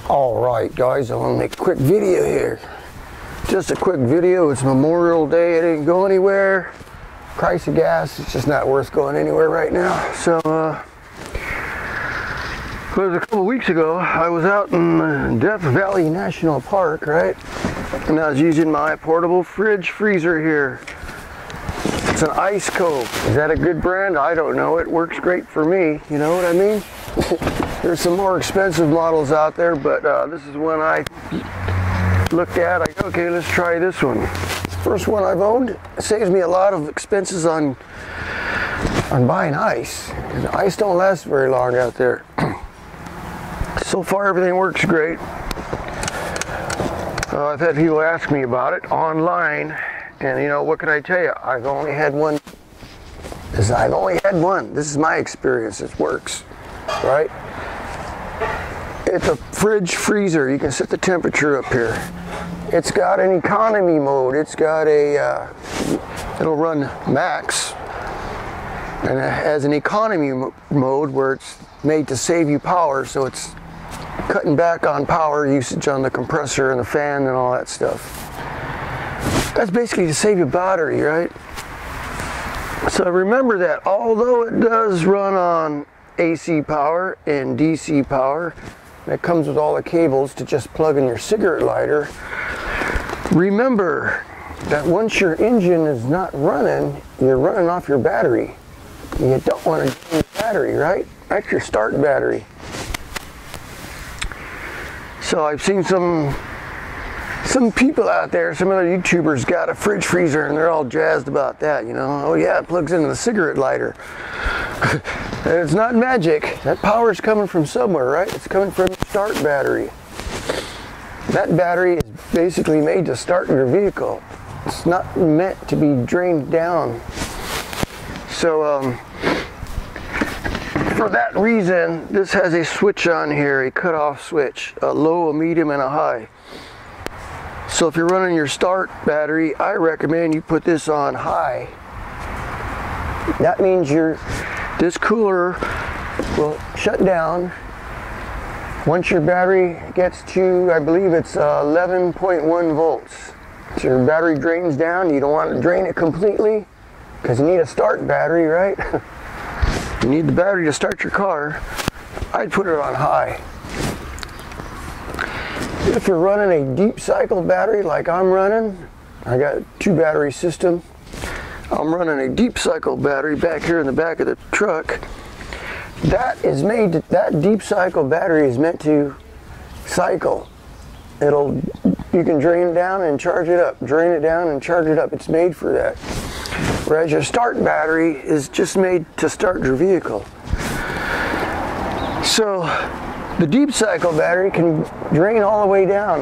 Alright guys, I want to make a quick video here. Just a quick video. It's Memorial Day. It didn't go anywhere. Price of gas, it's just not worth going anywhere right now. So, it was a couple weeks ago, I was out in Death Valley National Park, right? And I was using my portable fridge freezer here. It's an Ice Cove. Is that a good brand? I don't know. It works great for me. You know what I mean? There's some more expensive models out there, but this is one I looked at. I go, okay, let's try this one. First one I've owned. It saves me a lot of expenses on buying ice. Ice don't last very long out there. So far, everything works great. I've had people ask me about it online, and you know, what can I tell you? I've only had one. This is my experience. It works, right? It's a fridge freezer. You can set the temperature up here. It's got an economy mode. It's got a, it'll run max, and it has an economy mode where it's made to save you power, so it's cutting back on power usage on the compressor and the fan and all that stuff. That's basically to save your battery, right? So remember that although it does run on AC power and DC power, and it comes with all the cables to just plug in your cigarette lighter, remember that once your engine is not running, you're running off your battery. You don't want to drain the battery, right? That's your start battery. So I've seen some people out there, some other YouTubers got a fridge freezer and they're all jazzed about that, you know. Oh yeah, it plugs into the cigarette lighter. And it's not magic. That power is coming from somewhere, right? It's coming from your start battery. That battery is basically made to start your vehicle. It's not meant to be drained down. So for that reason, this has a switch on here, a cutoff switch, a low, a medium, and a high. So if you're running your start battery, I recommend you put this on high. That means this cooler will shut down once your battery gets to, I believe it's 11.1 volts. So your battery drains down. You don't want to drain it completely because you need a start battery, right? You need the battery to start your car. I'd put it on high. If you're running a deep cycle battery like I'm running, I got a 2-battery system. I'm running a deep cycle battery back here in the back of the truck. That deep cycle battery is meant to cycle. You can drain it down and charge it up, drain it down and charge it up. It's made for that. Whereas your start battery is just made to start your vehicle. So the deep cycle battery can drain all the way down.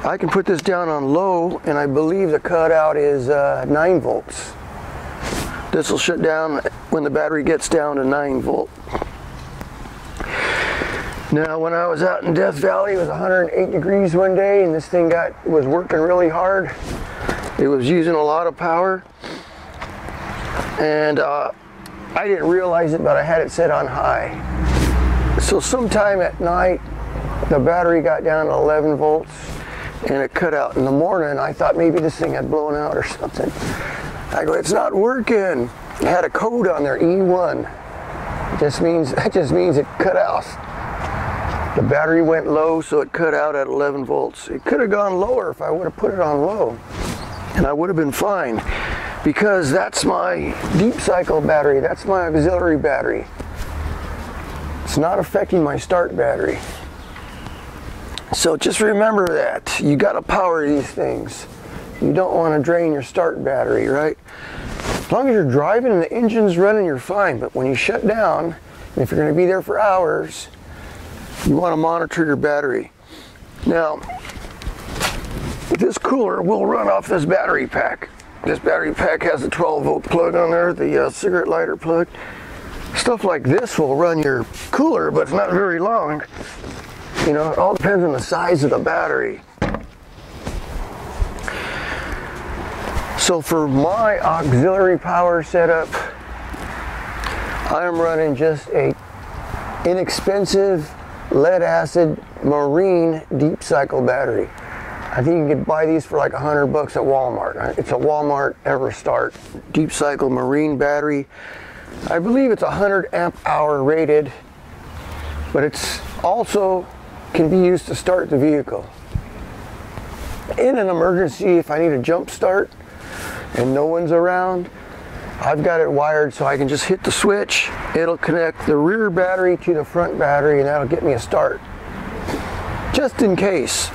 I can put this down on low, and I believe the cutout is 9 volts. This will shut down when the battery gets down to 9 volt. Now, when I was out in Death Valley, it was 108 degrees one day, and this thing was working really hard. It was using a lot of power, and I didn't realize it, but I had it set on high. So sometime at night, the battery got down to 11 volts, and it cut out. In the morning, I thought maybe this thing had blown out or something. I go, it's not working. It had a code on there, E1. That just means it cut out. The battery went low, so it cut out at 11 volts. It could have gone lower if I would have put it on low, and I would have been fine, because that's my deep cycle battery. That's my auxiliary battery. It's not affecting my start battery. So just remember that. You got to power these things. You don't want to drain your start battery, right? As long as you're driving and the engine's running, you're fine. But when you shut down, and if you're going to be there for hours, you want to monitor your battery. Now, this cooler will run off this battery pack. This battery pack has a 12-volt plug on there, the cigarette lighter plug. Stuff like this will run your cooler, but it's not very long. You know, it all depends on the size of the battery. So for my auxiliary power setup, I am running just a inexpensive lead acid marine deep cycle battery. I think you could buy these for like $100 at Walmart. It's a Walmart EverStart deep cycle marine battery. I believe it's 100 amp hour rated, but it's also can be used to start the vehicle. In an emergency, if I need a jump start and no one's around, I've got it wired so I can just hit the switch. It'll connect the rear battery to the front battery, and that'll get me a start. Just in case.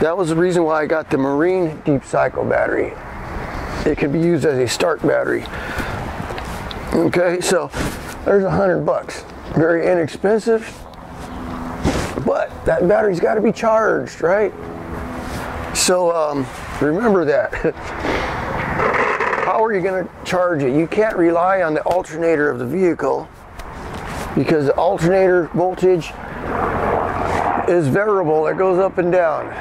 That was the reason why I got the marine deep cycle battery. It can be used as a start battery. Okay, so there's $100. Very inexpensive, but that battery's got to be charged, right? So remember that. How are you going to charge it? You can't rely on the alternator of the vehicle, because the alternator voltage is variable. It goes up and down.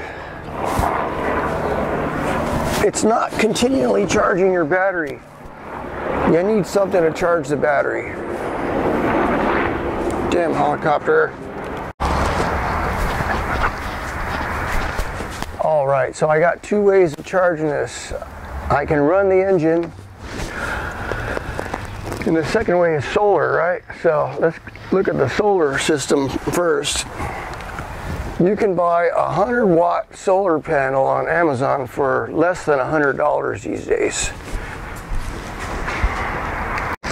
It's not continually charging your battery. You need something to charge the battery. Damn helicopter. All right, so I got two ways of charging this. I can run the engine, and the second way is solar, right? So let's look at the solar system first. You can buy a 100-watt solar panel on Amazon for less than $100 these days.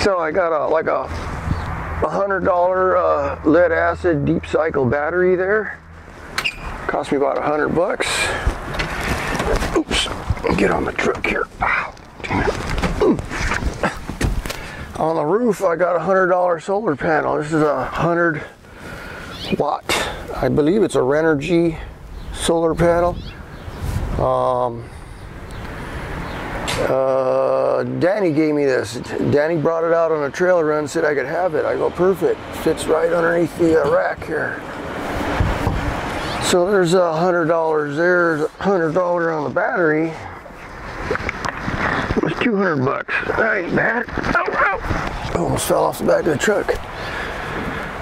So I got a $100 lead acid deep cycle battery there. Cost me about $100. Oops, get on the truck here. Ow, damn it. On the roof, I got a $100 solar panel. This is a 100-watt. I believe it's a Renogy solar panel. Danny gave me this. Danny brought it out on a trail run, said I could have it. I go, perfect. Fits right underneath the rack here. So there's $100 there, $100 on the battery. It was $200. That ain't bad. Ow, ow. Almost fell off the back of the truck.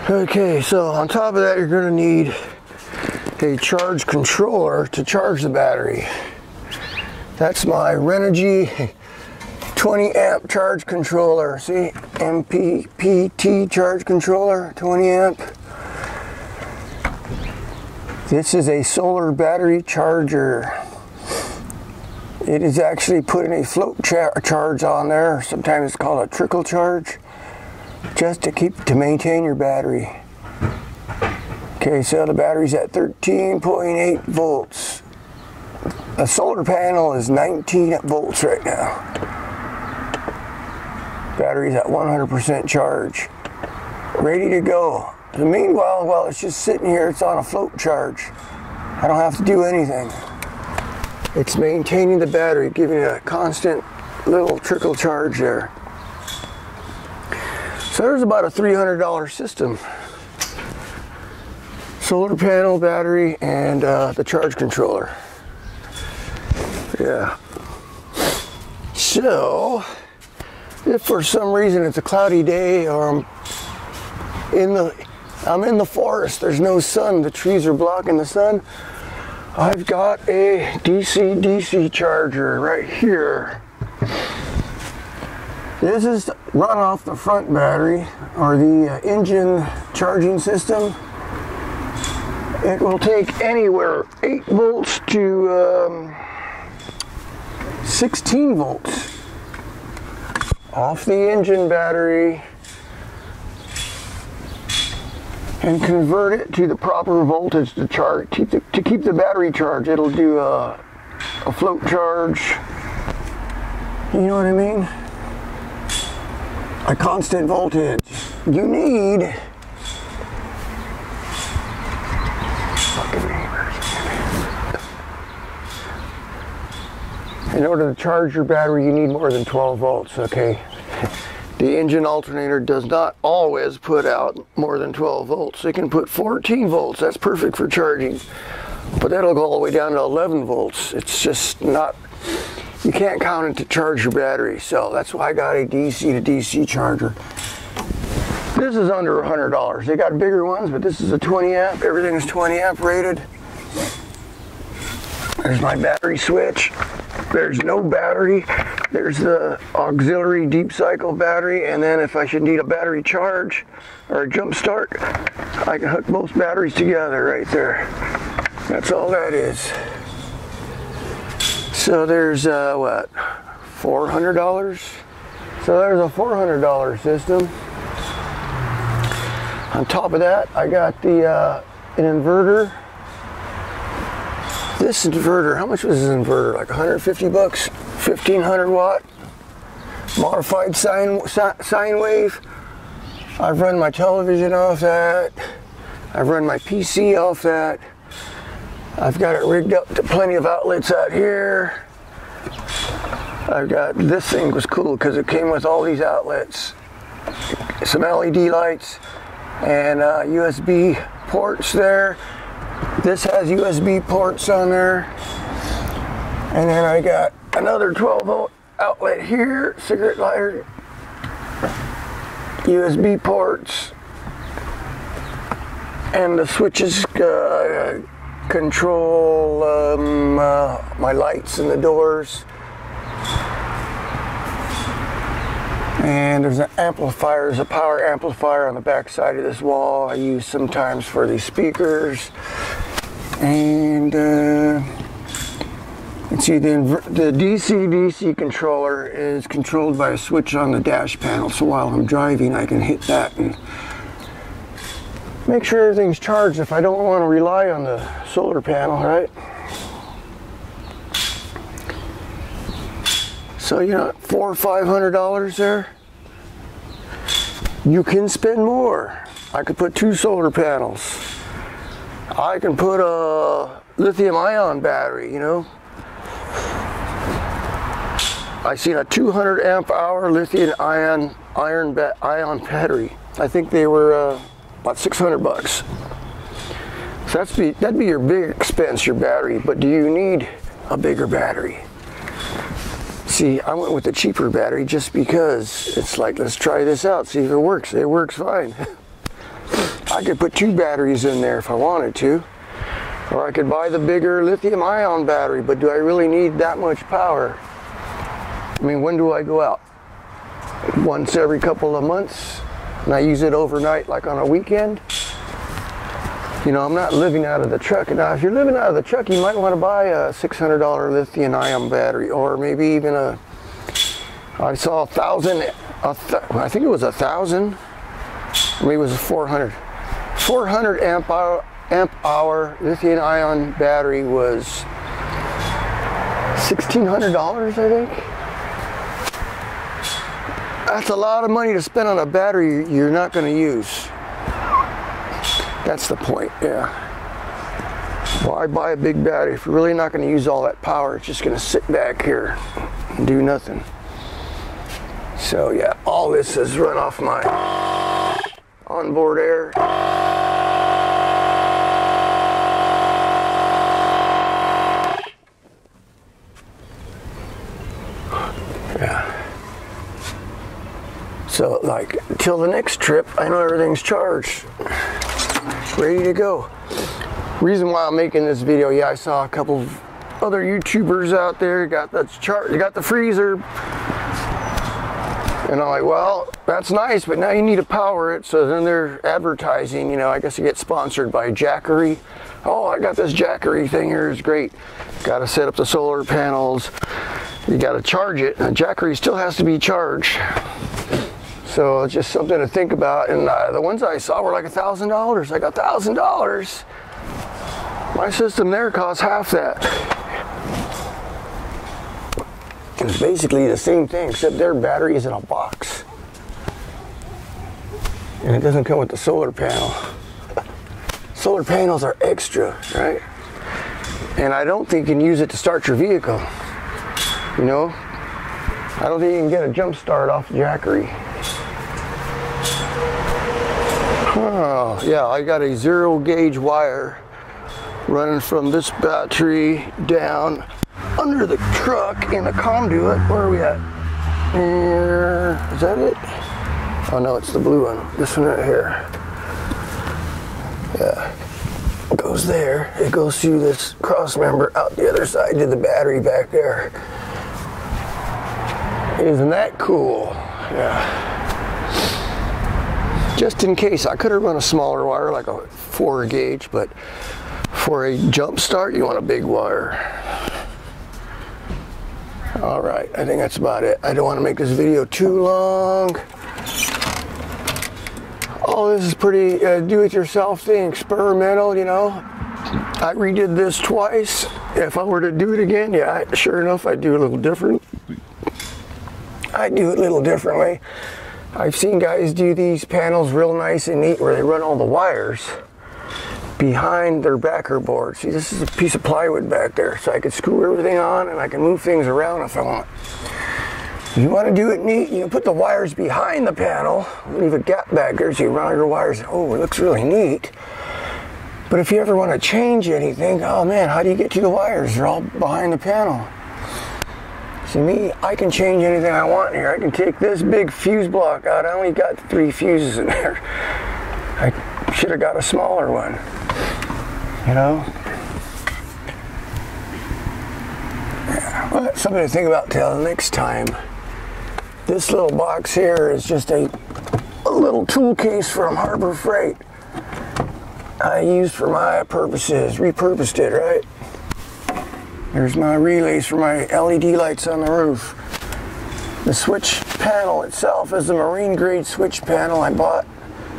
Okay, so on top of that, you're going to need a charge controller to charge the battery. That's my Renogy 20 amp charge controller. See, MPPT charge controller, 20 amp. This is a solar battery charger. It is actually putting a float charge on there. Sometimes it's called a trickle charge, just to maintain your battery. Okay, so the battery's at 13.8 volts. A solar panel is 19 volts right now. Battery's at 100% charge, ready to go. And meanwhile, while it's just sitting here, it's on a float charge. I don't have to do anything. It's maintaining the battery, giving it a constant little trickle charge there. So there's about a $300 system. Solar panel, battery, and the charge controller. Yeah. So, if for some reason it's a cloudy day, or I'm in the forest, there's no sun, the trees are blocking the sun, I've got a DC-DC charger right here. This is run off the front battery, or the engine charging system. It will take anywhere 8 volts to 16 volts off the engine battery and convert it to the proper voltage to charge, to keep the battery charged. It'll do a float charge, you know what I mean? A constant voltage. You need in order to charge your battery, you need more than 12 volts, okay? The engine alternator does not always put out more than 12 volts. It can put 14 volts. That's perfect for charging. But that'll go all the way down to 11 volts. It's just not, you can't count it to charge your battery. So that's why I got a DC to DC charger. This is under $100. They got bigger ones, but this is a 20 amp. Everything is 20 amp rated. There's my battery switch. There's no battery. There's the auxiliary deep cycle battery, and then if I should need a battery charge or a jump start, I can hook both batteries together right there. That's all that is. So there's what, $400? So there's a $400 system. On top of that, I got the an inverter. This inverter, how much was this inverter? Like 150 bucks, 1500 watt, modified sine wave. I've run my television off that. I've run my PC off that. I've got it rigged up to plenty of outlets out here. I've got, this thing was cool because it came with all these outlets. Some LED lights and USB ports there. This has USB ports on there. And then I got another 12 volt outlet here, cigarette lighter, USB ports, and the switches control my lights and the doors. And there's an amplifier, there's a power amplifier on the back side of this wall I use sometimes for these speakers. And let's see, the DC-DC controller is controlled by a switch on the dash panel, so while I'm driving I can hit that and make sure everything's charged if I don't want to rely on the solar panel, right? So you know, $400 or $500 there. You can spend more. I could put 2 solar panels. I can put a lithium-ion battery, you know. I seen a 200 amp hour lithium-ion battery. I think they were about 600 bucks. So that'd be your big expense, your battery. But do you need a bigger battery? See, I went with the cheaper battery just because it's like, let's try this out, see if it works. It works fine. I could put 2 batteries in there if I wanted to. Or I could buy the bigger lithium-ion battery, but do I really need that much power? I mean, when do I go out? Once every couple of months? And I use it overnight, like on a weekend? You know, I'm not living out of the truck. Now, if you're living out of the truck, you might want to buy a $600 lithium-ion battery, or maybe even I saw 1,000, I think it was 1,000, maybe it was 400. 400 amp hour lithium-ion battery was $1,600, I think. That's a lot of money to spend on a battery you're not going to use. That's the point, yeah. Why buy a big battery if you're really not going to use all that power? It's just going to sit back here and do nothing. So yeah, all this is run off my onboard air. Yeah. So like, till the next trip, I know everything's charged. Ready to go. Reason why I'm making this video, yeah, I saw a couple of other YouTubers out there got the freezer, and I'm like, well, that's nice, but now you need to power it. So then they're advertising, you know, I guess you get sponsored by Jackery. Oh, I got this Jackery thing here, it's great. Got to set up the solar panels. You got to charge it, and Jackery still has to be charged. So it's just something to think about. And the ones I saw were like $1,000. Like $1,000. My system there costs half that. It's basically the same thing, except their battery is in a box. And it doesn't come with the solar panel. Solar panels are extra, right? And I don't think you can use it to start your vehicle. You know? I don't think you can get a jump start off Jackery. Oh, yeah, I got a 0 gauge wire running from this battery down under the truck in the conduit. Where are we at? Is that it? Oh no, it's the blue one. This one right here. Yeah. It goes there. It goes through this cross member out the other side to the battery back there. Isn't that cool? Yeah. Just in case, I could have run a smaller wire like a 4 gauge, but for a jump start, you want a big wire. All right, I think that's about it. I don't want to make this video too long. Oh, this is pretty do-it-yourself thing, experimental, you know. I redid this twice. If I were to do it again, yeah, sure enough, I'd do it a little different. I'd do it a little differently. I've seen guys do these panels real nice and neat where they run all the wires behind their backer board. See, this is a piece of plywood back there, so I could screw everything on and I can move things around if I want. If you want to do it neat, you can put the wires behind the panel, leave a gap back there so you run all your wires. Oh, it looks really neat. But if you ever want to change anything, oh man, how do you get to the wires? They're all behind the panel. See me, I can change anything I want here. I can take this big fuse block out. I only got 3 fuses in there. I should have got a smaller one, you know? Yeah. Well, something to think about till next time. This little box here is just a little tool case from Harbor Freight. I used for my purposes, repurposed it, right? There's my relays for my LED lights on the roof. The switch panel itself is a marine grade switch panel I bought.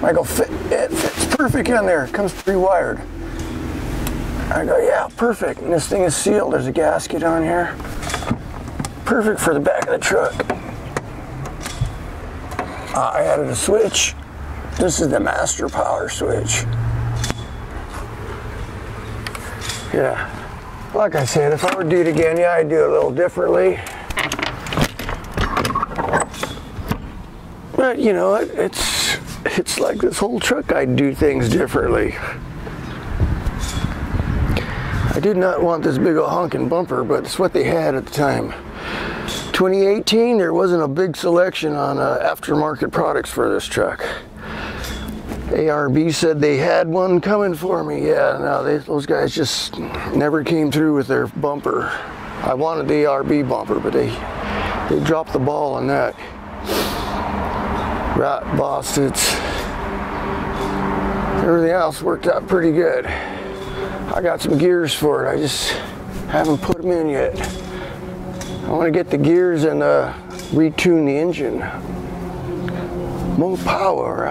I go, it fits perfect in there. It comes pre-wired. I go, yeah, perfect. And this thing is sealed. There's a gasket on here. Perfect for the back of the truck. I added a switch. This is the master power switch. Yeah. Like I said, if I were to do it again, yeah, I'd do it a little differently. But you know, it's like this whole truck, I'd do things differently. I did not want this big old honking bumper, but it's what they had at the time. 2018, there wasn't a big selection on aftermarket products for this truck. ARB said they had one coming for me. Yeah, no, those guys just never came through with their bumper. I wanted the ARB bumper, but they dropped the ball on that. Right, Boston's. Everything else worked out pretty good. I got some gears for it. I just haven't put them in yet. I want to get the gears and retune the engine. More power.